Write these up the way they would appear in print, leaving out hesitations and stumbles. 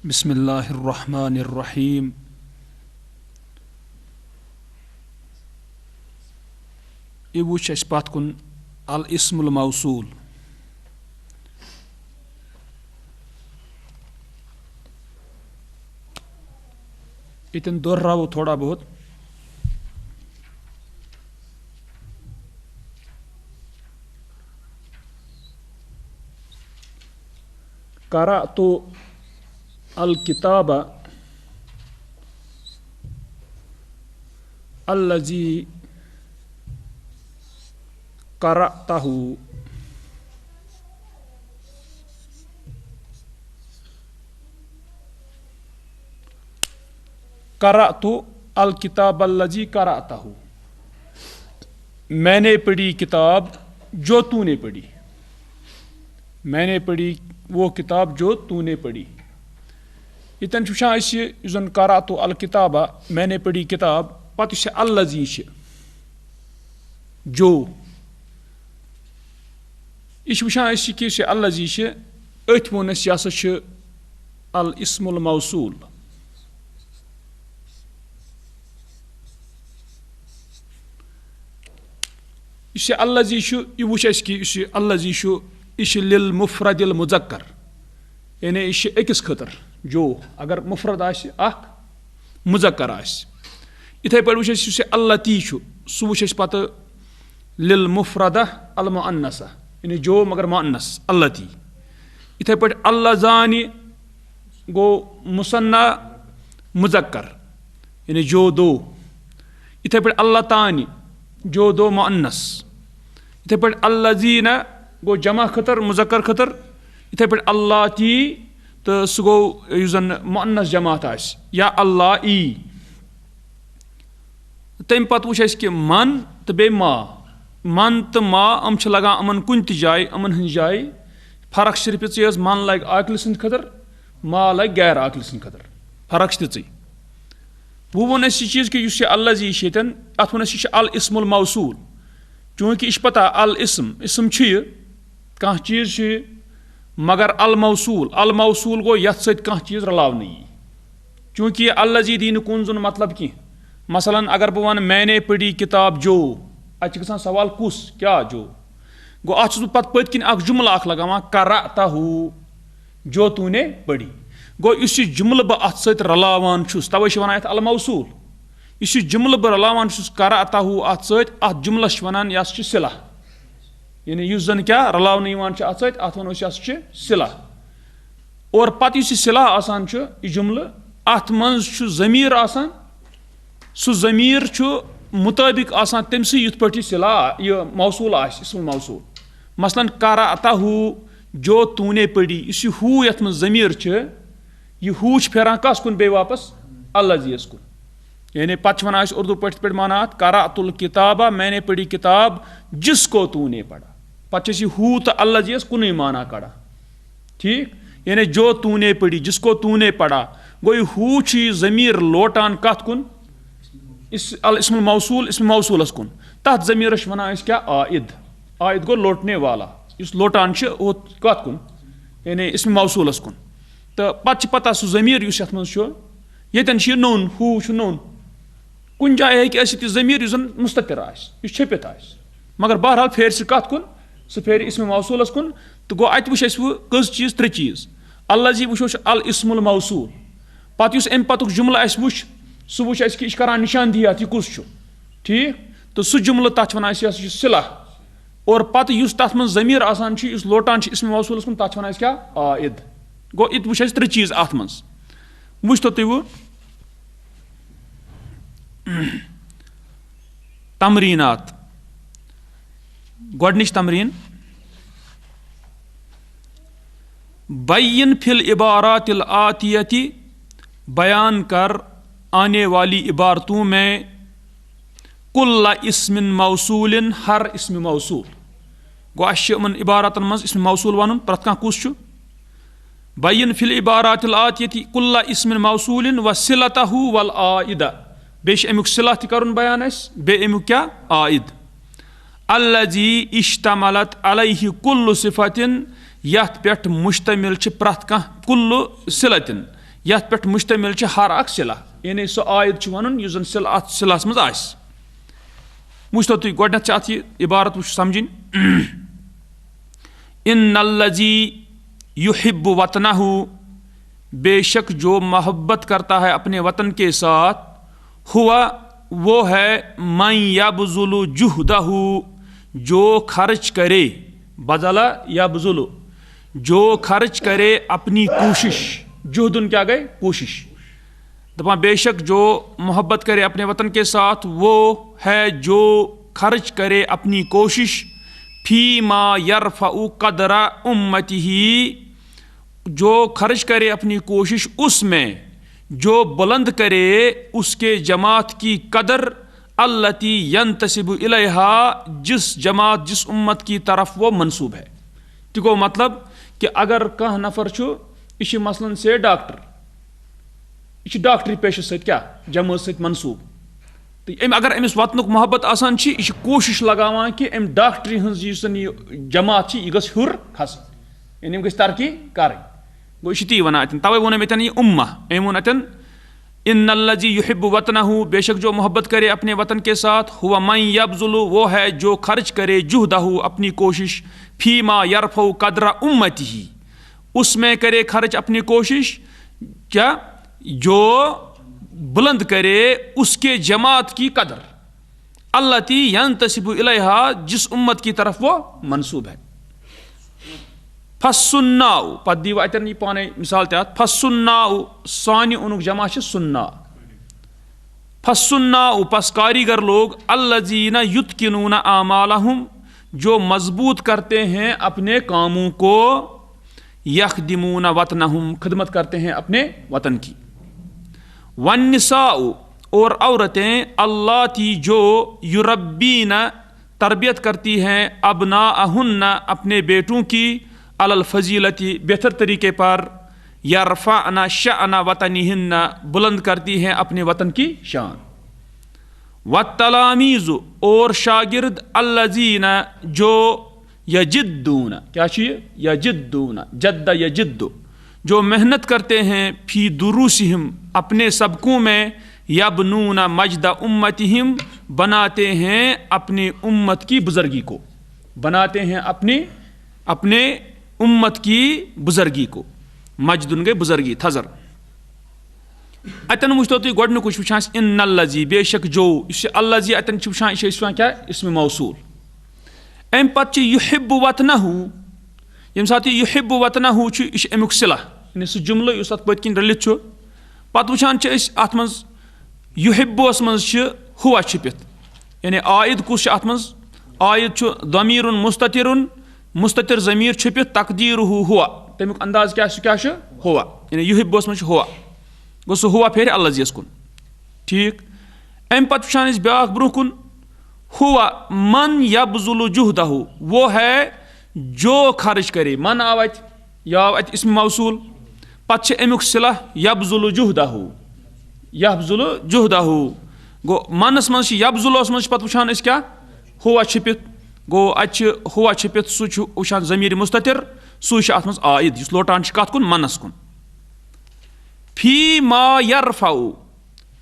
बिस्मिल्लाहिर्रहमानिर्रहीम। ये वुच अस पत कुन अल इस्मुल मौसूल। इतन दोहरावो थोड़ा बहुत। क़राअतु अल किताब अल्लज़ी क़राअतहु। क़राअतु अल किताब अल्लज़ी क़राअतहु, मैंने पढ़ी किताब जो तूने पढ़ी। मैंने पढ़ी वो किताब जो तूने पढ़ी। इतन वुचान क़राअतु अल किताबा, मैंने पढ़ी किताब, पत अल्लज़ी जो यह वुचान कि अल्लज़ी अथ वोन यह हसा अल इस्मुल मौसूल। यह अल्लज़ी यह वुच कि अल्लज़ी यह लिल मुफ़रदिल मुज़क्कर, यानी यह अकिस खतर जो अगर मुफ़रद आसि अख मुज़क्कर आसि। इथे पे वुच अल्लती सह वुच पत लिल मुफ़रदा अल मुअन्नसा, यानी जो मगर मुअन्नस अल्लती। इथे पे अल्लज़ानी गो मुसन्ना मुज़क्कर, यानी जो दो। इथे पे अल्लतानी जो दो मुअन्नस। इथे पे अल्लज़ीना गो जमा खतर मुज़क्कर खतर। इथे पे अल्लाती तो सह गो जन मुअन्नस जमात आसि, या अल्लाई। तम पत वुच कि मन तो बे मा। मन तो मा अम लगान अमन कुन जाय, अमन हज जाय फर्क सिर्फ ये मन लग आकिल सद खतर, मा लग गैर आकिल सद खतर, फर्क ती। वो वो चीज़ कि अल्लज़ी अत वो अल इस्मुल मौसूल। चूँकि यह पता अल इसम कह चीज़ मगर अल मौसूल गो यथ सत कह चीज़ रलावन यी। चूँकि अल्लज़ी दी कुन जुन मतलब कि मसलन अगर बह वन मैंने पढ़ी किताब जो, अत सवाल कुस क्या जो गो, अत पत पत किन जुमला लगावान क़राअतहु जो तूने पढ़ी। गो इस जुमल बह अत सत रलावान छुस, तवै वनान अल मौसूल। इस जुमल बह रलावान छुस क़राअतहु अत सत, अत जुमलस वनान यह सिला, यानी इस जन क्या रलावन अत सत, अत वनो सिला। और पत सिला आसान यह जुमल, अत मज ज़मीर आसान, सह ज़मीर मुताबिक आसान तमसी युथ पे सिला यह मौसूल आस, इस्मुल मौसूल। मसलन क़राअतहु जो तूने पढ़ी, इस हू यथ मज ज़मीर यह हू फेरान कस कुन बे वापस अल्लज़ीस कुन। यानी पत वनान उर्दू पे माना अत क़राअतुल किताबा, मैंने पढ़ी किताब जिसको तूने पढ़ा। पत हू तो अल्लज़ीस कुन माना कड़ा, ठीक। यानी जो तूने पढ़ी, जिसको तूने पढ़ा। गो हू ज़मीर लोटान कत कुन, इस अल इस्मुल मौसूल, इस्म मौसूलस कुन। तथ ज़मीरस वनान क्या आइद। आइद गो लोटने वाला, इस लोटान कत कुन, यानी इस्म मौसूलस कुन। तो पत पता सह ज़मीर यथ मज यतन नोन, हू नोन। कुन जाए हे ज़मीर यह जन मुस्ततिर आस, छपित आस, मगर बहरहाल फेर सह कत कुन, सह फेर इस्म मौसूलस कुन। तो गो अत वुच कस चीज़, त्रे चीज़। अल्लज़ी वुचो अल इस्मुल मौसूल। पत अम पतुक जुमल वुच, सह वुच कि यह करान निशानदी यह कुस, ठीक। तो सह जुमल तथ वनान यह सिला। और पत तथ मज ज़मीर आसान इस लोटान इस्म मौसूलस कुन, तथ वनान क्या आइद। गो इत वुच त्रे चीज़ अत मज। वुच तो तुम तमरीनात। गोडनिच तमरीन, बैयिन फिल इबारातिल आतियति, बयान कर आने वाली इबारतों में कुल्ला इस्मिन मौसूलिन, हर इस्म मौसूल। गो अमन इबारतन मज इस्म मौसूल वन प्रत कह कुस। बैयिन फिल इबारातिल आतियति कुल्ला इस्मिन मौसूलिन व सिलतहु वल आइदा। बेश अमुक सिला त करुन बयान, बे अमुक क्या आइद। अल्लज़ी इश्तमलत अलैहि कुल्लु सिफतिन, यथ पे मुश्तमिल प्रत कह कुल्लु सिलतिन, यथ पे मुश्तमिल हर अख सिला यानी सो आयद वन यु सिल अत सिलस मज आस वुचतो तुम गोडनेथ अत इबारत वो समझिन इन्नल्लज़ी युहिब्बु वतनहु बेशक जो मोहब्बत करता है अपने वतन के साथ हुआ वो है मन यबज़ुलु जुहदहु जो खर्च करे बदला यबज़ुलु जो खर्च करे अपनी कोशिश जुहदुन क्या गए कोशिश दपा बेशक जो मोहब्बत करे अपने वतन के साथ वो है जो खर्च करे अपनी कोशिश फीमा यरफ़उ क़दरा उम्मतिही जो खर्च करे अपनी कोशिश उसमें जो बुलंद करे उसके जमात की कदर अल्लती यंतसिबु इलैहा जिस जमात जिस उम्मत की तरफ वो मंसूब है तो मतलब कि अगर कह नफर यह मसलन से डॉक्टर यह डॉक्टरी पेश क्या जमात सत मंसूब तो अगर अमिस वतनुक मोहब्बत आसान यह कोशिश लगावान कि अम डॉक्टरी हज जमात यह गस हुर खस यानी गस तरक्की कर गो यह ती वन अतन तवे वोन अतन यह उम्मा अम वोन अतन इन्नल्लज़ी युहिब्बु वतनहु बेशक जो मोहब्बत करे अपने वतन के साथ हुआ मन यबज़ुलु वो है जो खर्च करे जुहदहु अपनी कोशिश फीमा यरफ़उ क़दरा उम्मतिही उसमें करे खर्च अपनी कोशिश क्या जो बुलंद करे उसके जमात की कदर अल्लती यंतसिबु इलैहा जिस उम्मत की तरफ वो मंसूब है फसुन्नाउ पद दी अतन पाने मिसाल तहत फसुन्नाउ सानि उनुक जमा सुन्ना फसुन्नाउ पस कारीगर लोग अल्लज़ीना युत्किनूना आमालहुम जो मजबूत करते हैं अपने कामों को यखदिमूना वतनहुम खिदमत करते हैं अपने वतन की वन्निसाउ और औरतें अल्लाती जो युरब्बीना तरबियत करती हैं अबनाअहुन्ना अपने बेटों की अलल फजीलती बेहतर तरीके पर यरफ़अना शअना वतनिहिन्ना बुलंद करती हैं अपने वतन की शान वत्तलामीज़ु और शागिर्द अल्लज़ीना जो यजिद्दूना क्या चाहिए यजिद्दूना जद्दा यजिद्दु जो मेहनत करते हैं फी दुरूसिहिम अपने सबकों में यबनूना मजदा उम्मतिहिम बनाते हैं अपनी उम्मत की बुजुर्गी को बनाते हैं अपने उम्मत की बुजुर्गी को मजदुन गए बुजुर्गी थजर अतन वुचतो तुम गोडनुक वुचान इन्नल्लज़ी बेशक जो अल्लज़ी अतन वुचान क्या इसमें मौसूल अम पे युहिब्बु वतनहु यम साथ युहिब्बु वतनहु यह अमुक सिला यानी सह जुमल उस अत पत्किन रलित पत वुचान अत मज युहिब्बुस मज हुआ छिपित यानी आयद कुछ अत मज आयद दमीरुन मुस्ततिरुन मुस्ततिर ज़मीर छिपित तकदीरुहु हुआ तमुक अंदाज क्या हुआ यानी युहिब्बुस मज हुआ गो सह हुआ फेर अल्लज़ीस कुन ठीक अम पत वुचान ब्याख ब्रोह कुन हुआ मन यबज़ुलु जुहदहु वो है जो खर्च करे मन आव अत इसम मौसूल पत अमुक सिला यबज़ुलु जुहदहु गो मनस मज यबज़ुलुस मज पत वुचान क्या हुआ छिपित गो अत हुआ छिपित सह वुचान ज़मीर मुस्ततिर सह अत मज आयद इस लोटान कत कुन मनस कुन फी मा यरफ़उ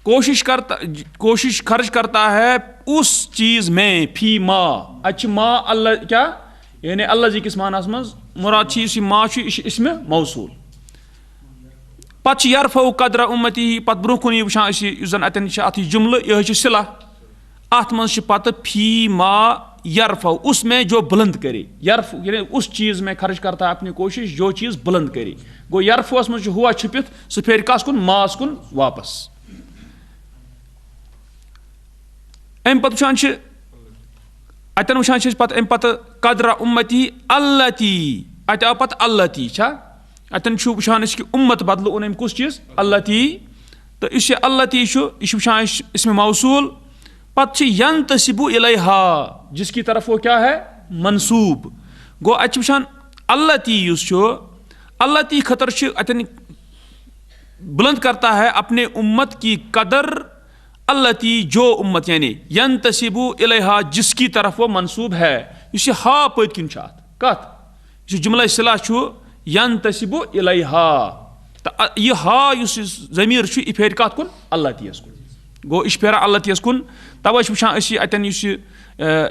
कोशिश खर्च करता है उस चीज में फी मा अच्छ मा अल्लाह क्या यानी अल्लाह किस मानस मज मुराद मा इसमें मौसूल पत यरफ़उ क़दरा उम्मती पत ब्रोह कुन वुचान जन अतन अत जुमल यह सिला अत मज पत फी मा यरफ़उ उसमें जो बुलंद करे यरफ़ यानी उस चीज में खर्च करता है अपनी कोशिश जो चीज बुलंद करे गो यरफ़ुस मज हुआ छिपित सह फेर कस कुन मास कुन वापस अम पत वुचान अतन वुचान पत अम पत क़दरा उम्मती अल्लती अत आव पत अल्लती अतन वुचान कि उम्मत बदल ओन अम कुछ चीज अल्लती तो इस अल्लती यह वुचान इसमें मौसूल पत यंतसिबु इलैहा जिसकी तरफ वो क्या है मंसूब गो अत वुचान अल्लती अल्लती खतर अतन बुलंद करता है अपने उम्मत की कदर अल्लती जो उम्मत यानी यंतसिबु इलैहा जिसकी तरफ वो मंसूब है इस हा पत्किन कत जुमला सिला यंतसिबु इलैहा तो यह हा युस ज़मीर छु यह फेर कत कुन अल्लाह तीयस कुन गो यह फेरा अल्लाह तीयस कुन तब वुचान अतन युस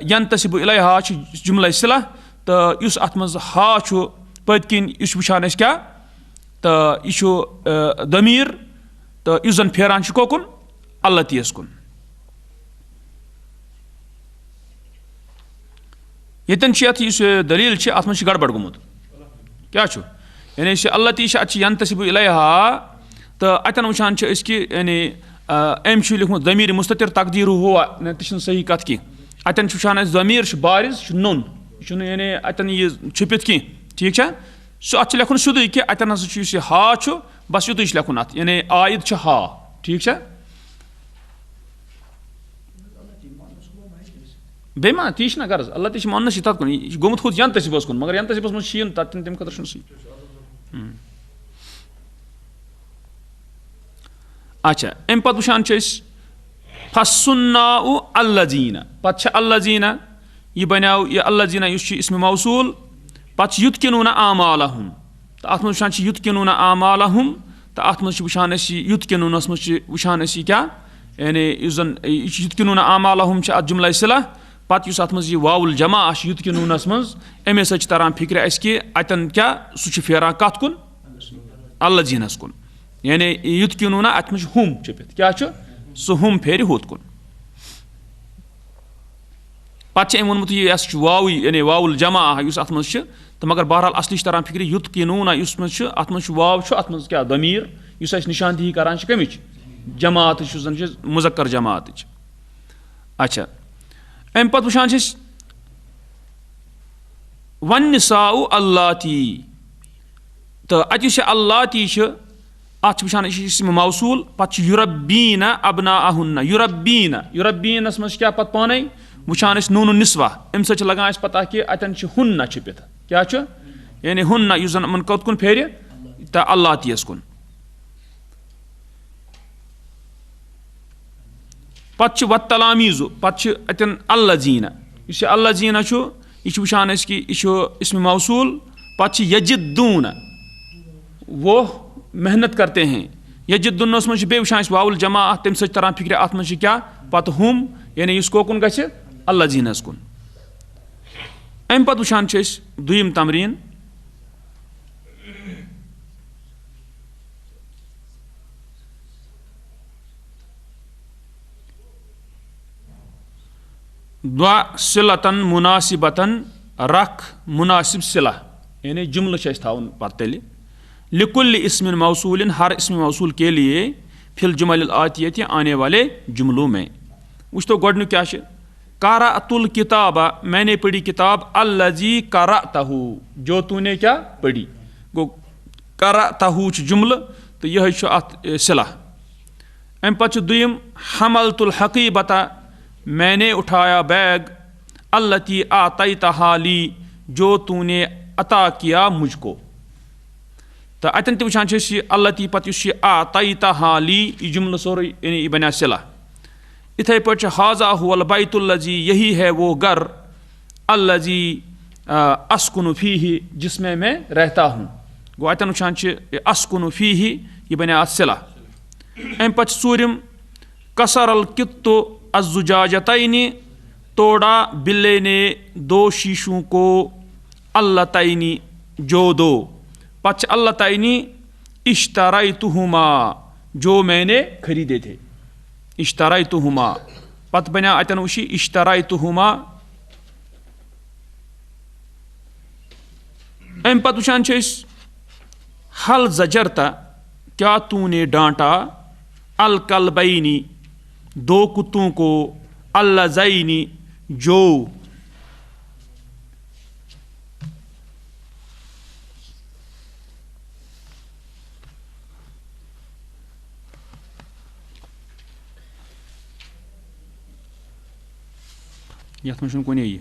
यंतसिबु इलैहा छु जुमला सिला तो युस अत मज हा छु पत किन युस वुचान क्या तो यह दमीर तो युस जन फेरान छु कोकुन अल्लाह तीयस कुन यतन युस दलील अत मज गड़बड़ गुमुत क्या छु यानी अल्लाह ती यंतसिबु इलैहा तो अतन वुचान कि यानी अम लिखुत ज़मीर मुस्ततिर तकदीर हुआ तो सही कत की अतन वुचान ज़मीर बारिज नोन यानी अतन यह छुपित की ठीक है सो अत लेखुन सुदुई कि अतन हसा हा बस युत लेखुन अत यानी आयद हा ठीक है बे मा ती ना गर्ज अल्लाह ती मानस तथ कुन गोमुत खुद यंतसिबस कुन मगर यंतसिबस मज तम खतर सही अच्छा अम पे वुचान फसुन्नाउ अल्लज़ीना पत अल्लज़ीना यह बनो यह अल्लज़ीना इस्म मौसूल पत युत्किनून आमालहुम तो अत मज वुचान युत्किनून आमालहुम तो अत मज वुचान युत्किनूनस मज वुचान क्या यानी युत्किनून आमालहुम अत जुमला सिला पत अत मज वाउल जमा युत्किनूनस मज अमे सत तरान फिक्र कि अतन क्या सह फेरान कत कुन अल्लज़ीनस कुन यानी युत्किनून अत मज हम छुपित क्या सह हम फेर होत कुन पत वोनमुत यह वाव यानी वाउल जमा अत मज तो मगर बहरहाल असली तरान फिक्र युत्किनून इस मज अत मज वाव अत मज क्या दमीर इस निशानदही करान कमिच जमात जन मुज़क्कर जमात अच्छा अम पे वुचान वन्निसाउ अल्लाती तो अत अल्लाती अत वुचान इस्म मौसूल पत युरब्बीना अबनाअहुन्ना युरब्बीनस मज क्या पत पाने वुचान नून निस्वा अम सत लगान पता कि अतन हुन्ना छुपित क्या यानी हुन्ना युस जन अमन कत कुन फेर तो अल्लातीयस कुन पत वत्तलामीज़ु पत अतन अल्लज़ीना इस अल्लज़ीना यह वुचान कि यह इस्म मौसूल पत यजिद्दून वो मेहनत करते हैं यजिद्दूनस मज बे वुचान वाउल जमा तम सत तरान फिक्र अत मज क्या पत हम यानी इस कोकुन गछ अल्लज़ीनस कुन अम पे वुचान दुयम तमरीन द्वा सिलतन मुनासिबतन रख मुनासिब सिला यानी जुमल थावन पर तेल लिकुल इस्मिन मौसूलिन हर इस्म मौसूल के लिए फिल जुमल आतियत आने वाले जुमलों में वुच तो गोडनु क्या क़राअतुल किताबा मैंने पढ़ी किताब अल्लज़ी क़राअतहु जो तूने क्या पढ़ी गो क़राअतहु जुमल तो यह अत सिला अम पे दुयम हमलतुल हक़ीबता मैंने उठाया बैग अल्लती आतैतहा ली जो तूने अता किया मुझको तो अतन ते वुचान अल्लती पत आतैतहा ली यह जुमल सोरे यानी बना सिला इथे पे हाजा हुवल बैतुल्लज़ी यही है वो घर अल्लज़ी अस्कुनु फीही जिसमें मैं रहता हूँ गो अतन वुचान अस्कुनु फीही यह बना सिला अम पे सूरम कसरल कित्तु अज़्ज़ुजाजतैनि तोड़ा बिल्ले ने दो शीशों को अल्लतैनि जो दो पच अल्लतैनि इश्तरैतुहुमा जो मैंने खरीदे थे इश्तरैतुहुमा पत बना अतन उशी इश्तरैतुहुमा अम पत वुचान हल ज़जरता क्या तूने डांटा अल कलबैनी दो कुत्तों को अल्लज़ैनी जो यथ में कुने यह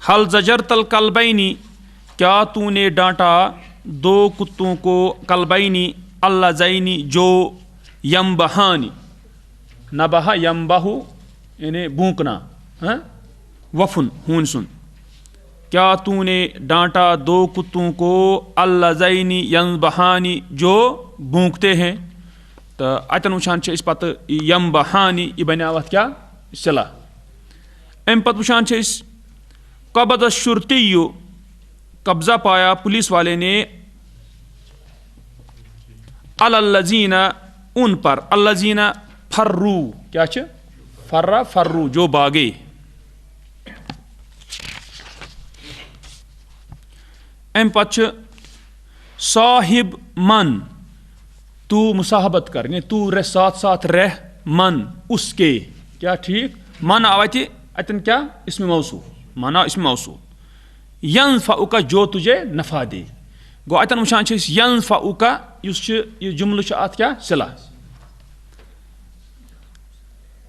हल जजरतल कलबैनी, क्या तूने डांटा दो कुत्तों को, कलबैनी अल्लाज़ैनी जो यम्बहानी, नबहा यम्बहु यानी भूकना, वफुन हून सुन, क्या तूने डांटा दो कुत्तों को अल्लाज़ैनी यम्बहानी जो भूकते हैं। तो अतन वुचान इस पत यम्बहानी यह बना क्या सिला। अम पत वुचान कबद शुरतियु, कब्जा पाया पुलिस वाले ने, अल्लज़ीना उन पर, अल्लज़ीना फर्रू, क्या फर्रा फर्रू जो भागे। अम पत साहिब मन, तू मुसाहबत कर, तू रह साथ साथ रह, मन उसके, क्या ठीक, मन आवाती अतन क्या इसमें मौसू, माना इसमें मौसू, यंफ़उका जो तुझे नफ़ा दे। गो अतन वुचान यंफ़उका यह जुमल अत क्या सिला।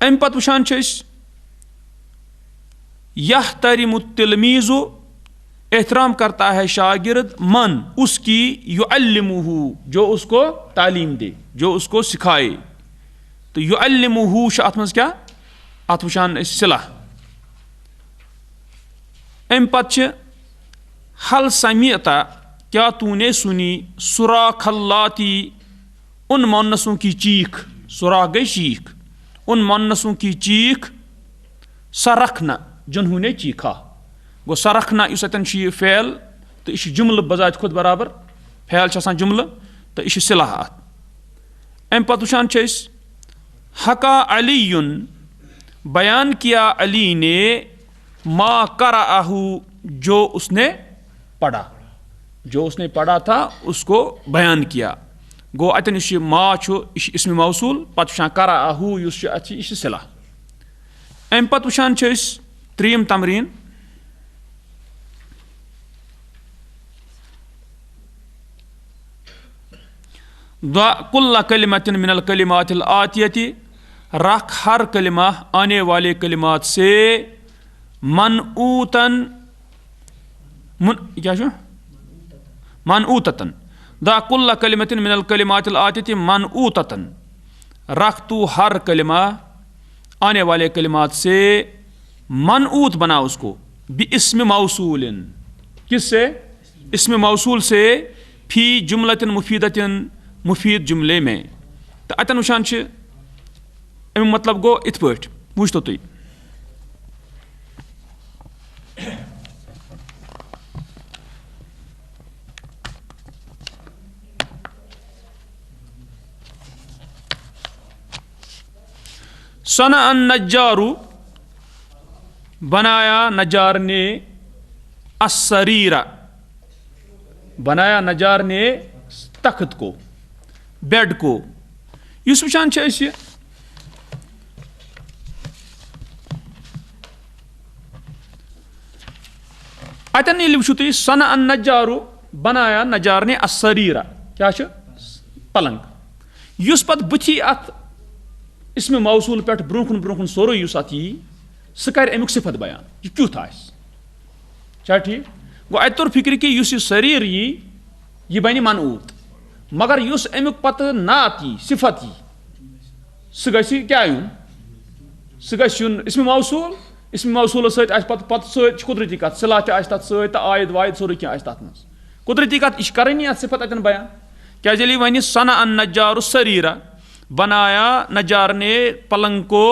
अम पत वुचान यहतरिमु तिलमीज़ु, एहतराम करता है शागिर्द, मन उसकी, युअल्लिमुहु जो उसको तालीम दे, जो उसको सिखाए। तो युअल्लिमुहु अत मज क्या अत वुचान सिला। अम पत हल समीअता, क्या तूने सुनी, सुराखल्लाती उन मोन्नसों की चीख, सुराख गई चीख, उन मोन्नसों की चीख, सरखना जिन्होंने चीखा। गो सरखना इस अतन फ़ेल, तो यह जुमल बजात खुद बराबर, फ़ेल जुमल, तो यह सिलाह अत। अम पत वुचान हका अलीयुन, बयान किया अली ने, मा करअहु जो उसने पढ़ा, जो उसने पढ़ा था उसको बयान किया। गो अतन इस मा इसमें मौसूल, पत वुचान करअहु यह सिला। अम पत वुचान त्रीम तमरीन, कुल्ला कलिमतिन मिनल कलिमातिल आतियति, रख हर कलिमा आने वाले कलिमात से, मनऊतन क्या मनऊतन, दा कुल्ला कलिमतिन मिनल कलिमातिल आतियति मनऊतन, रख तू हर कलिमा आने वाले कलिमात से, मनऊत बना उसको, बि इस्म मौसूलिन, किससे, इस्म मौसूल से, फी जुमलतिन मुफीदतिन मुफीद जुमले में। तो अतन वुचान अम मतलब गो इत पे वुच तो तुम सना अन नज्जारू, बनाया नजार ने, अस्सरीरा बनाया नजार ने तख्त को, बेड को। इस वुचान अतन ये वुचु तुम सना अन नजारू, बनाया नजार ने अस्सरीरा, क्या पलंग, युस पत बुथी अत इसमें मौसूल पे ब्रोखन ब्रोखन सोरो युस अत यी, सह कर अमुक सिफत बयान, यह क्युथ आस, क्या ठीक। गो अत तोर फिक्र कि युस शरीर यह बन मनऊत, मगर युस अमुक पत नात यी, सिफत यी, सह गि क्या युन, सह गुन इसमें मौसूल, इसमें मौसूल पत कुदरती कत, सिला तथ सत, आयद वायद सोरे क्या तथ मज कुदरती कत, यह कर सिफत अतन बयान। क्या जली वन सना अन नजारु सरीरा, बनाया नजार ने पलंग को,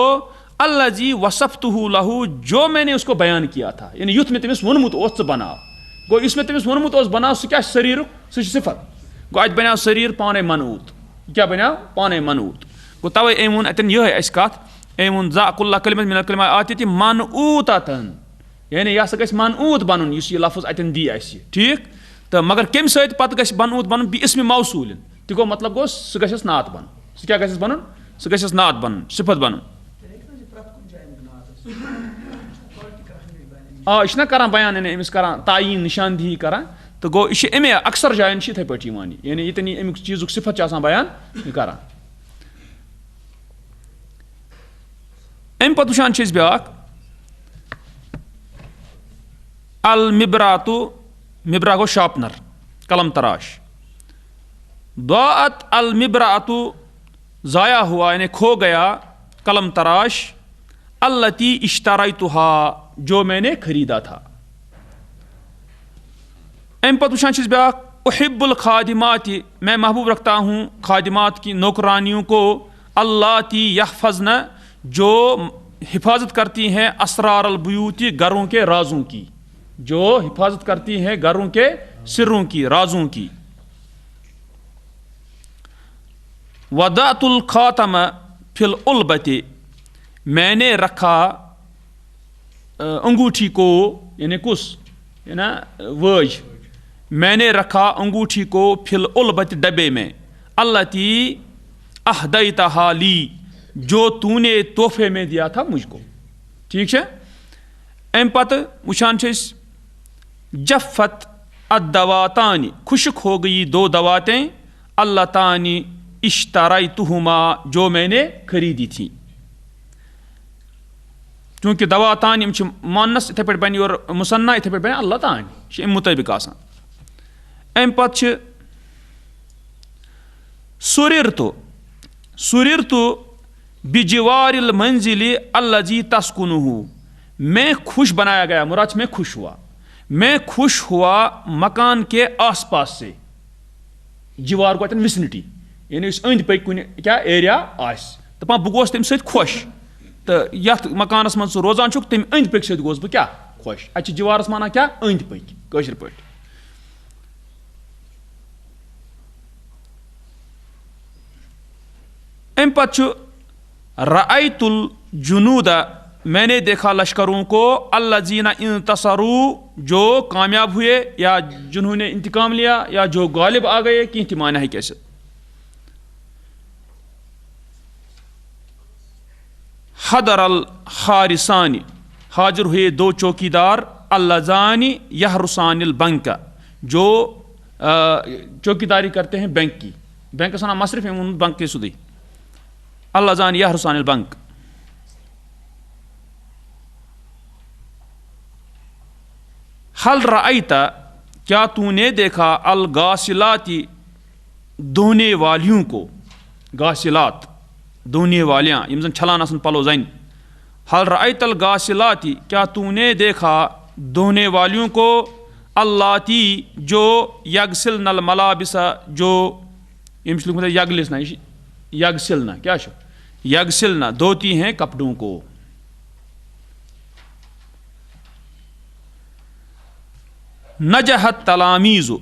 अल्लज़ी वसफ्तुहु लहू जो मैंने उसको बयान किया था, यानी युथ में तमिस वोनमुत ओस बनाओ। गो इसमें तमिस वोनमुत ओस बनाओ, सह क्या शरीर, सह सिफत। गो अत बनाओ शरीर पाने मनऊत, क्या बनाओ पाने मनऊत। गो तवे अम वोन अतन यह अस कत, अम वोन जा कुल्ला कलिमत मिनल कलिमात आतियति मनऊततन, यानी यह गि मनऊत बनन, यह लफ्ज अतन दी अस ठीक। तो मगर कम सत पत गि मनऊत बनन बि इस्म मौसूलिन, तो गो मतलब गो सह गस नात बन, सह क्या गस बनन, सह गस नात बनन, सिफत बनन। यह करान बयान, यानी अमिस करान तायीन निशानदही करान, तो गो यह अमे अक्सर जायन इथे पे यानी ये अमुक चीज़ सिफत बयान करान। अम पे वुचान ब्या अल मिबरातु, मिबरा गो शार्पनर, कलम तराश। दाअत अल मिबरातु, ज़ाया हुआ यानी खो गया, कलम तराश, अल्लती इश्तराइतुहा, जो मैंने खरीदा था। अम पत वुचान छस ब्याख, उहिब्बुल खादिमाति, मैं महबूब रखता हूँ खादिमात की, नौकरानियों को, अल्लाती यहफज़न, जो हिफाजत करती हैं, असरार अल बुयूती, घरों के राजों की, जो हिफाजत करती हैं घरों के सिरों की, राजों की। वदातुल खातम फिल उल्बती, मैंने रखा अंगूठी को, यानी कुस, है ना वर्ज, मैंने रखा अंगूठी को फिल उल्बत, डब्बे में, अल्लती अहदैतहा ली, जो तूने तोहफे में दिया था मुझको। ठीक है। अम पत वुचान छस, जफ़त अद्दवातानी, खुश्क हो गई दो दवातें, अल्लतानी इश्तराइतुहुमा, जो मैंने खरीदी थी। चूंकि दवातान यम मानस इथे पे बन और मुसन्ना इथे पे बन अल्लाह तानी मुताबिक आसान। अम पत सुरिरतु, सुरिरतु बिजवारिल मंजिली अल्लजी तस्कुनुहु, मैं खुश बनाया गया, मुराद मैं खुश हुआ, मैं खुश हुआ मकान के आसपास से, जिवार को विसिनिटी, यानी अंद पे कुन क्या एरिया आस, दपान बह गोस तम सत खुश, तो यथ मकानस मन रोजान छुक तम अंद पे सत गोस बह क्या खुश। अत जिवारस माना क्या अंद पे कशर पे। अम पत रअयतुल जुनूदा, मैंने देखा लश्करों को, अल्लज़ीना इंतसरू, जो कामयाब हुए या जिन्होंने इंतकाम लिया या जो गालिब आ गए, कि माना है कैसे। हदर अल हारिसानी, हाजिर हुए दो चौकीदार, अल्लज़ानी यहरुसानिल बैंक, जो चौकीदारी करते हैं बैंक की, बैंक का नाम मसरफ बैंक के सुधी, अल्लज़ानी यहरुसानिल बैंक। हल रअयता, क्या तूने देखा, अल गासिलाती, धोने वालियों को, गासिलात धोने वालियाँ, यम जन छलान आसन पलो जन। हल रअयत अल गासिलाती, क्या तूने देखा धोने वालियों को, अल्लाती, जो यगसिलन अल मलाबिसा, जो यम लिखा यगलिसना, यगसिलना क्या शो, यगसिलना, धोती हैं कपड़ों को। नजहत तलामीज़ु,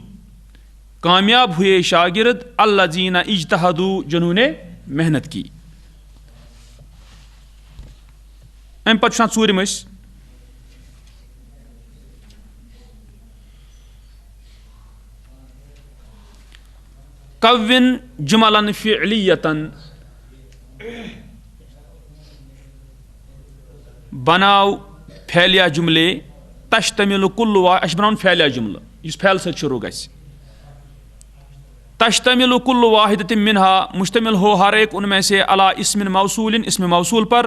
कामयाब हुए शागिर्द, अल्लज़ीना इज्तहदू, जिन्होंने मेहनत की। अम पत ूरम, कव्विन जुमलन फ़िअलियतन, बनाओ फैलिया जुमले, तश्तमिल कुल्लु वा, अश बनाउन फैलिया जुमल, इस फैल से शुरू गस, तश्तमिल कुल्लु वाहिदतिन मिनहा, मुश्तमिल हो हर एक उनमें से, अला इस्मिन मौसूलिन, इसमें मौसूल पर,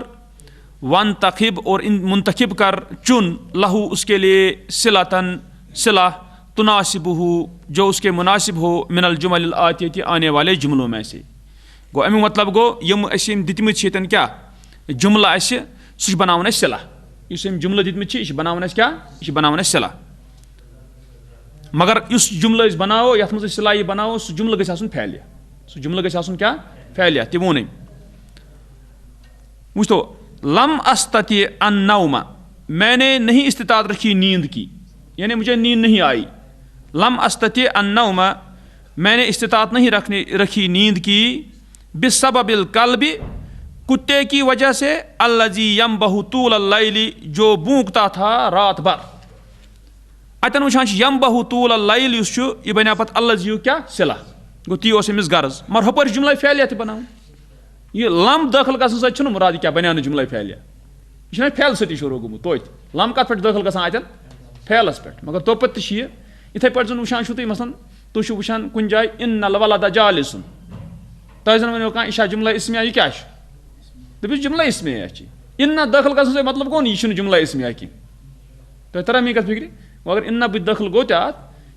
वन तखिब, और इन मुंतखिब कर, चुन, लहू, उसके लिए, सिलातन, सिला, तुनासिबहु, जो उसके मुनासिब हो, मिनल जुमल आतियति, आने वाले जुमलों में से। गो अमिक मतलब गो यम अम दितमित छन क्या जुमला सह बनावन सिला, इस जुमला दितमित यह बनावन क्या, यह बनावन सिला। मगर इस जुमला बनाओ यथ मज सिला यह बनाओ, सह जुमला गछ आसन फैलिया, सह जुमला गछ आसन क्या फैलिया, ते वोन वो लम अस्तति अन नौमा, मैंने नहीं इस्तिताअत रखी नींद की, यानी मुझे नींद नहीं आई। लम अस्तति अन नौमा, मैंने इस्तिताअत नहीं रखी नींद की, बिस्सबबिल कल्बि, कुत्ते की वजह से, अल्लज़ी यम्बहु तूल अल-लैली, जो भूखता था रात भर। अतन वुचान यम्बहु तूल अल-लैल, यह बना पत अल्लज़ी क्या सिला, गो ती अमिस गर्ज, मगर हपर जुमला फैलिया ते बनाओ, यह लम दाखिल गसन सत मुराद क्या बना जुमला फैलिया, यह फैल सती शुरू गोमुत तोत लम कत पे दाखिल गसान अतन फैलस पे, मगर तोपत इथे पे जन वुचान तुम मसन तुम वुचान कुन जाय इन्नल वलद जालिसुन, तह जन वन यह जुमला इसमिया, यह क्या दपिस जुमला इसमिया इन्ना दाखिल गसन मतलब गो यह जुमला इसमिया कह तुम तरह मी कत फिक्र मगर इन बि दाखिल गो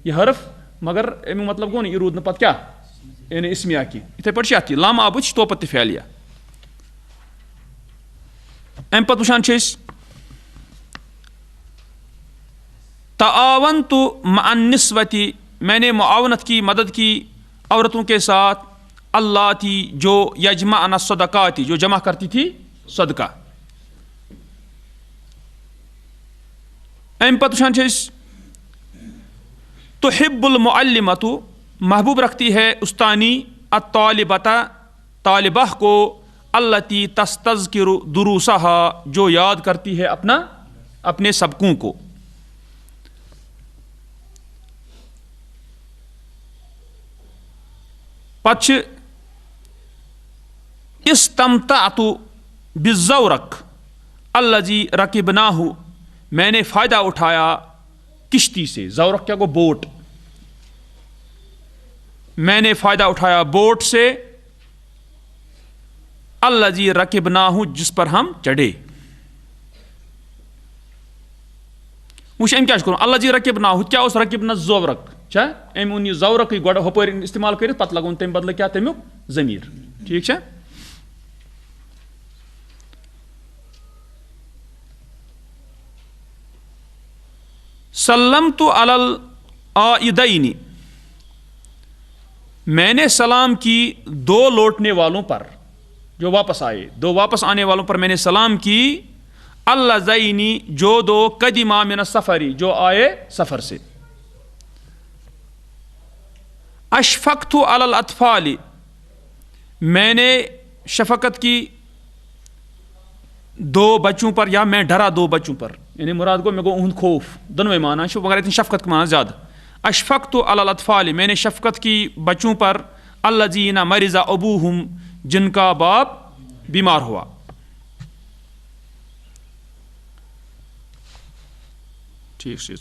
यह हरफ मगर अमिक मतलब गो यह रूद पे क्या यानी इसमिया की इथे पे लाम आब तो पे फैलिया अम पे वुचान तावन तो मअन्निस्वती मैंने मुआवनत की मदद की औरतों के साथ अल्लाह थी जो यजमा सदका थी जो जमा करती थी सदका अम पे वुचान तो हिब्बुल मुअल्लिमतु महबूब रखती है उस्तानी अत्तालिबता तालिबा को अल्लती तस्तज़किरु दुरूसहा जो याद करती है अपने सबकों को पछ इस्तमतातु बिज़्ज़ौरक अल्लज़ी रकिबनाहु मैंने फ़ायदा उठाया किश्ती से ज़ौरक क्या को बोट मैंने फ़ायदा उठाया बोट से अल्लज़ी रकिबनाहु जिस पर हम चढ़े वुच अम क्या करूँ अल्लज़ी रकिबनाहु क्या उस रकिबना ज़ौरक छा अम उन ज़ौरक गोड़ हपर इस्तेमाल कर पत लगन तम बदल क्या तमुक ज़मीर ठीक है सल्लम तो अलल आइदैनी मैंने सलाम की दो लौटने वालों पर जो वापस आए दो वापस आने वालों पर मैंने सलाम की अल्लज़ैनी जो दो कदिमा मिन सफ़री जो आए सफ़र से अशफ़क़्तु अलल अत्फ़ाली मैंने शफ़क़त की दो बच्चों पर या मैं डरा दो बच्चों पर यानी मुराद को मैं को उहद खौफ दोनों माना मगर इतनी शफ़क़त का माना ज़्यादा अशफ़क़्तु अलल अत्फ़ाली मैंने शफ़क़त की बच्चों पर अल्लज़ीना मरिज़ा अबूहुम जिनका बाप बीमार हुआ ठीक से